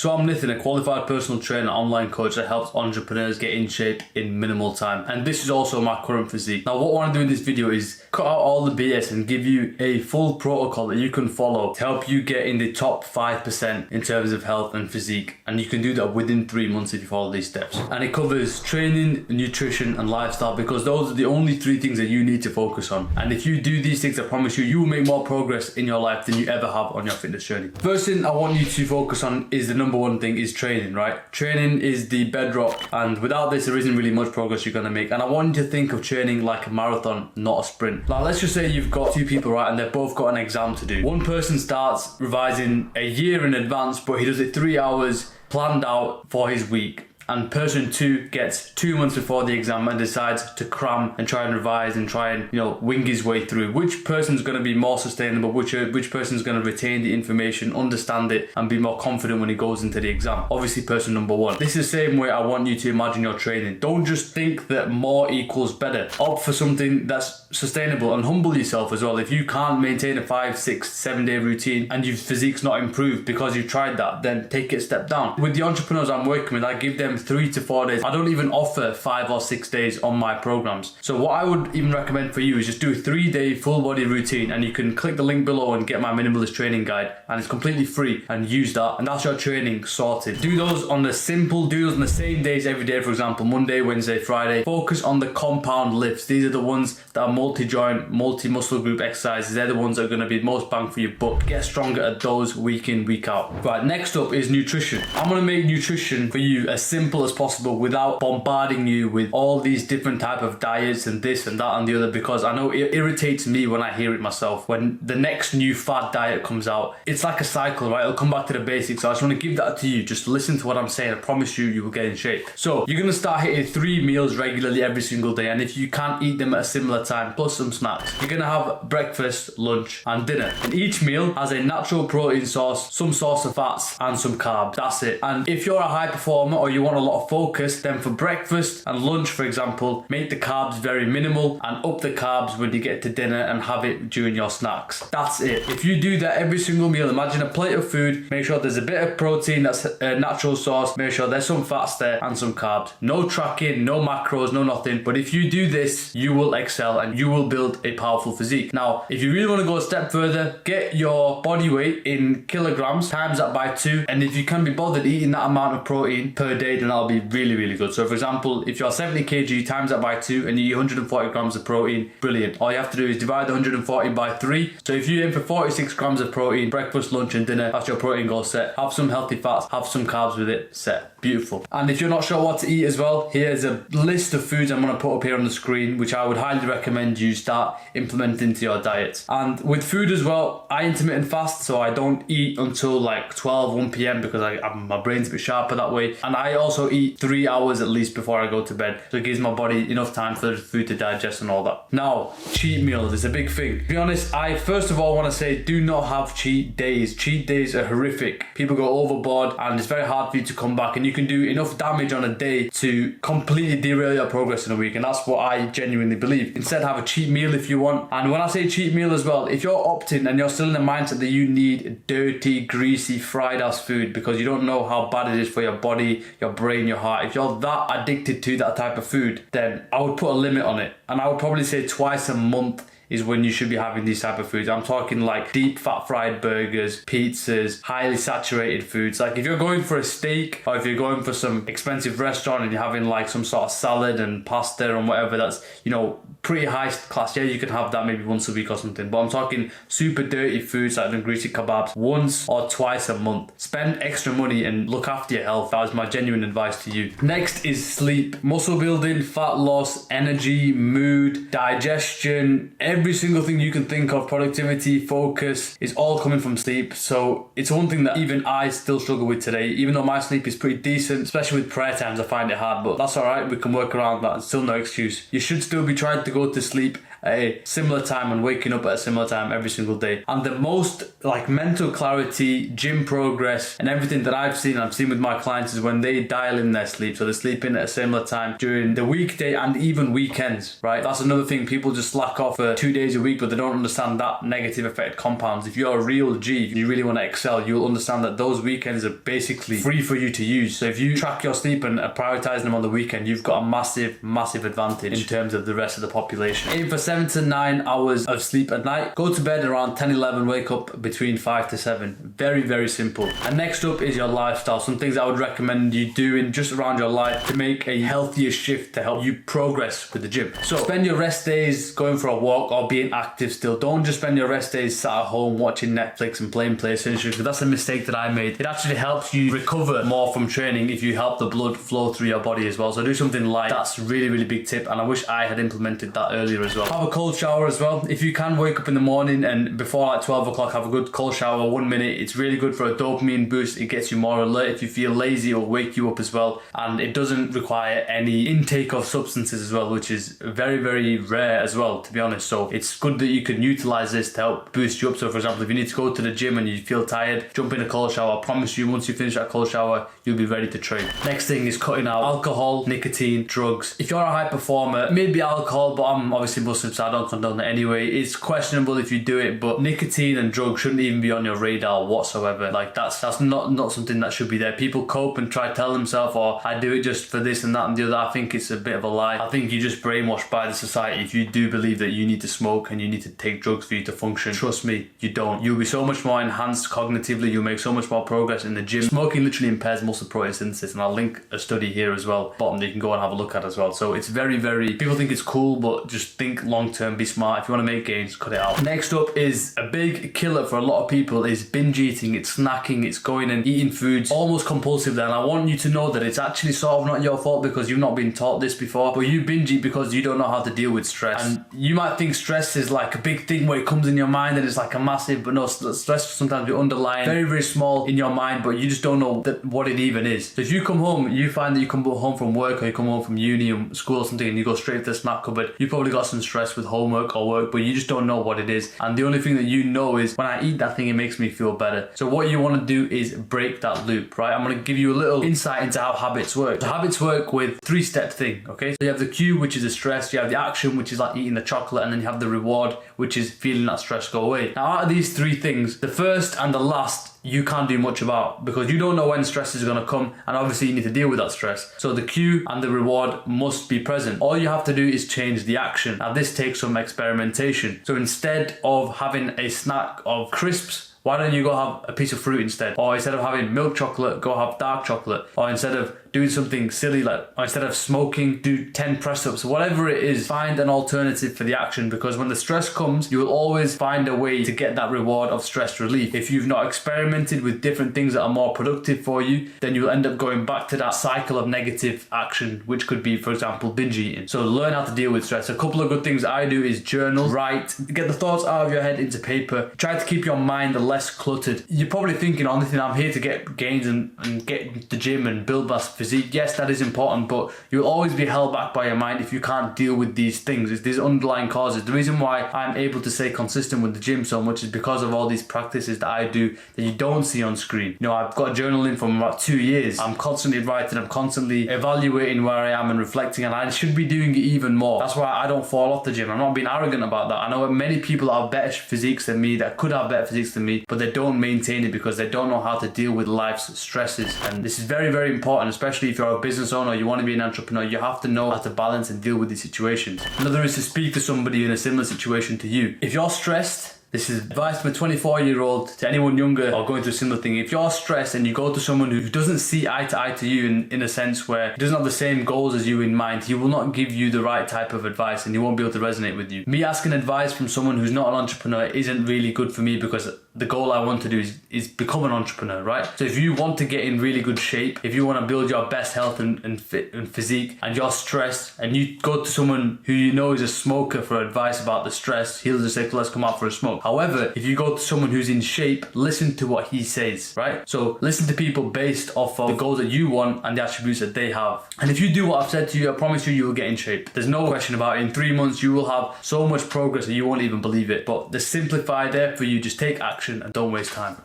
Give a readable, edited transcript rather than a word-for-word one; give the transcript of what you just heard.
So I'm Nathan, a qualified personal trainer, online coach that helps entrepreneurs get in shape in minimal time. And this is also my current physique. Now what I want to do in this video is cut out all the BS and give you a full protocol that you can follow to help you get in the top 5% in terms of health and physique. And you can do that within 3 months if you follow these steps. And it covers training, nutrition and lifestyle, because those are the only 3 things that you need to focus on. And if you do these things, I promise you, you will make more progress in your life than you ever have on your fitness journey. First thing I want you to focus on is the number one thing is training, right? Training is the bedrock, and without this there isn't really much progress you're going to make. And I want you to think of training like a marathon, not a sprint. Now let's just say you've got 2 people, right, and they've both got an exam to do. One person starts revising a year in advance, but he does it 3 hours planned out for his week. And person 2 gets 2 months before the exam and decides to cram and try and revise and try and, wing his way through. Which person's going to be more sustainable? Which person's going to retain the information, understand it, and be more confident when he goes into the exam? Obviously person number 1. This is the same way I want you to imagine your training. Don't just think that more equals better. Opt for something that's sustainable and humble yourself as well. If you can't maintain a 5, 6, 7 day routine and your physique's not improved because you've tried that, then take it a step down. With the entrepreneurs I'm working with, I give them 3 to 4 days. I don't even offer 5 or 6 days on my programs. So what I would even recommend for you is just do a 3-day full body routine, and you can click the link below and get my minimalist training guide, and it's completely free, and use that, and that's your training sorted. Do those on the same days every day. For example, Monday, Wednesday, Friday. Focus on the compound lifts. These are the ones that are multi-joint, multi-muscle group exercises. They're the ones that are going to be most bang for your buck. Get stronger at those week in, week out. Right, next up is nutrition. I'm going to make nutrition for you as simple as possible without bombarding you with all these different type of diets and this and that and the other, because I know it irritates me when I hear it myself. When the next new fad diet comes out, it's like a cycle, right? It'll come back to the basics. So I just want to give that to you. Just listen to what I'm saying. I promise you, you will get in shape. So you're going to start hitting 3 meals regularly every single day, and if you can't eat them at a similar time, plus some snacks, you're going to have breakfast, lunch and dinner, and each meal has a natural protein source, some source of fats and some carbs. That's it. And if you're a high performer or you want a lot of focus, then for breakfast and lunch, for example, make the carbs very minimal and up the carbs when you get to dinner and have it during your snacks. That's it. If you do that every single meal, imagine a plate of food, make sure there's a bit of protein that's a natural source, make sure there's some fats there and some carbs. No tracking, no macros, no nothing. But if you do this, you will excel and you will build a powerful physique. Now, if you really want to go a step further, get your body weight in kilograms, times that by 2, and if you can be bothered eating that amount of protein per day, then that'll be really, really good. So for example, if you're 70 kg, times that by 2 and you eat 140 grams of protein, brilliant. All you have to do is divide the 140 by 3. So if you aim for 46 grams of protein, breakfast, lunch and dinner, that's your protein goal set. Have some healthy fats, have some carbs with it, set. Beautiful. And if you're not sure what to eat as well, here's a list of foods I'm going to put up here on the screen, which I would highly recommend you start implementing into your diet. And with food as well, I intermittent fast, so I don't eat until like 12, 1 p.m. because my brain's a bit sharper that way. And I also eat 3 hours at least before I go to bed, so it gives my body enough time for the food to digest and all that. Now, cheat meals is a big thing. To be honest, I first of all want to say do not have cheat days. Cheat days are horrific. People go overboard and it's very hard for you to come back, and you can do enough damage on a day to completely derail your progress in a week, and that's what I genuinely believe. Instead, have a cheat meal if you want. And when I say cheat meal as well, if you're opting and you're still in the mindset that you need dirty, greasy, fried ass food because you don't know how bad it is for your body, your brain, your heart, if you're that addicted to that type of food, then I would put a limit on it. And I would probably say twice a month is when you should be having these type of foods. I'm talking like deep fat fried burgers, pizzas, highly saturated foods. Like if you're going for a steak, or if you're going for some expensive restaurant and you're having like some sort of salad and pasta and whatever that's, pretty high class, yeah, you can have that maybe once a week or something. But I'm talking super dirty foods like the greasy kebabs once or twice a month. Spend extra money and look after your health. That is my genuine advice to you. Next is sleep. Muscle building, fat loss, energy, mood, digestion, every single thing you can think of, productivity, focus, is all coming from sleep. So it's one thing that even I still struggle with today. Even though my sleep is pretty decent, especially with prayer times, I find it hard, but that's alright, we can work around that. It's still no excuse. You should still be trying to go to sleep at a similar time and waking up at a similar time every single day. And the most like mental clarity, gym progress, and everything that I've seen with my clients is when they dial in their sleep. So they're sleeping at a similar time during the weekday and even weekends, right? That's another thing. People just slack off for 2 days a week, but they don't understand that negative effect compounds. If you're a real G, if you really want to excel, you'll understand that those weekends are basically free for you to use. So if you track your sleep and prioritize them on the weekend, you've got a massive advantage in terms of the rest of the population. Aim for 7 to 9 hours of sleep at night. Go to bed around 10, 11, wake up between 5 to 7. Very simple. And next up is your lifestyle. Some things I would recommend you doing just around your life to make a healthier shift to help you progress with the gym. So spend your rest days going for a walk or being active still. Don't just spend your rest days sat at home watching Netflix and playing PlayStation, because that's a mistake that I made. It actually helps you recover more from training if you help the blood flow through your body as well. So do something light. That's really big tip, and I wish I had implemented that earlier as well. Have a cold shower as well. If you can, wake up in the morning and before like 12 o'clock have a good cold shower, 1 minute. It's really good for a dopamine boost. It gets you more alert. If you feel lazy, it'll wake you up as well, and it doesn't require any intake of substances as well, which is very rare as well, to be honest. So it's good that you can utilize this to help boost you up. So for example, if you need to go to the gym and you feel tired, jump in a cold shower. I promise you, once you finish that cold shower, you'll be ready to train. Next thing is cutting out alcohol, nicotine, drugs. If you're a high performer, maybe alcohol, but I'm obviously Muslim, so I don't condone it anyway. It's questionable if you do it, but nicotine and drugs shouldn't even be on your radar whatsoever. Like that's not something that should be there. People cope and try to tell themselves, oh, I do it just for this and that and the other. I think it's a bit of a lie. I think you're just brainwashed by the society if you do believe that you need to smoke and you need to take drugs for you to function. Trust me, you don't. You'll be so much more enhanced cognitively. You'll make so much more progress in the gym. Smoking literally impairs muscle protein synthesis, and I'll link a study here as well, bottom, that you can go and have a look at as well. So it's very people think it's cool, but just think long term, be smart. If you want to make gains, cut it out. Next up is a big killer for a lot of people is binge eating. It's snacking, it's going and eating foods almost compulsively. And I want you to know that it's actually sort of not your fault, because you've not been taught this before, but you binge eat because you don't know how to deal with stress. And you might think stress is like a big thing where it comes in your mind and it's like a massive, but no, stress sometimes be underlying, very small in your mind, but you just don't know what it even is. So if you come home, you find that you come home from work or you come home from uni or school or something and you go straight to the snack cupboard, you probably got some stress with homework or work, but you just don't know what it is. And the only thing that you know is when I eat that thing, it makes me feel better. So what you want to do is break that loop, right? I'm going to give you a little insight into how habits work. So habits work with 3-step thing, okay? So you have the cue, which is the stress, you have the action, which is like eating the chocolate, and then you have the reward, which is feeling that stress go away. Now out of these 3 things, the first and the last you can't do much about, because you don't know when stress is going to come, and obviously you need to deal with that stress. So the cue and the reward must be present. All you have to do is change the action. Now this takes some experimentation. So instead of having a snack of crisps, why don't you go have a piece of fruit instead? Or instead of having milk chocolate, go have dark chocolate. Or instead of doing something silly like, or instead of smoking, do 10 press-ups. Whatever it is, find an alternative for the action, because when the stress comes, you will always find a way to get that reward of stress relief. If you've not experimented with different things that are more productive for you, then you'll end up going back to that cycle of negative action, which could be, for example, binge eating. So learn how to deal with stress. A couple of good things I do is journal, write, get the thoughts out of your head into paper. Try to keep your mind less cluttered. You're probably thinking, oh, listen, I'm here to get gains and get into the gym and build my physique. Yes, that is important, but you'll always be held back by your mind if you can't deal with these things. It's these underlying causes. The reason why I'm able to stay consistent with the gym so much is because of all these practices that I do that you don't see on screen. You know, I've got journaling for about 2 years. I'm constantly writing, I'm constantly evaluating where I am and reflecting, and I should be doing it even more. That's why I don't fall off the gym. I'm not being arrogant about that. I know many people have better physiques than me, that could have better physiques than me, but they don't maintain it because they don't know how to deal with life's stresses. And this is very important, especially if you're a business owner, you want to be an entrepreneur. You have to know how to balance and deal with these situations. Another is to speak to somebody in a similar situation to you. If you're stressed, this is advice from a 24-year-old to anyone younger or going through a similar thing. If you're stressed and you go to someone who doesn't see eye to eye to you in a sense where he doesn't have the same goals as you in mind, he will not give you the right type of advice and he won't be able to resonate with you. Me asking advice from someone who's not an entrepreneur isn't really good for me, because the goal I want to do is become an entrepreneur, right? So if you want to get in really good shape, if you want to build your best health and physique, and you're stressed, and you go to someone who you know is a smoker for advice about the stress, he'll just say, let's come out for a smoke. However, if you go to someone who's in shape, listen to what he says, right? So listen to people based off of the goals that you want and the attributes that they have. And if you do what I've said to you, I promise you will get in shape. There's no question about it. In 3 months, you will have so much progress that you won't even believe it. But the simplified there for you, just take action and don't waste time.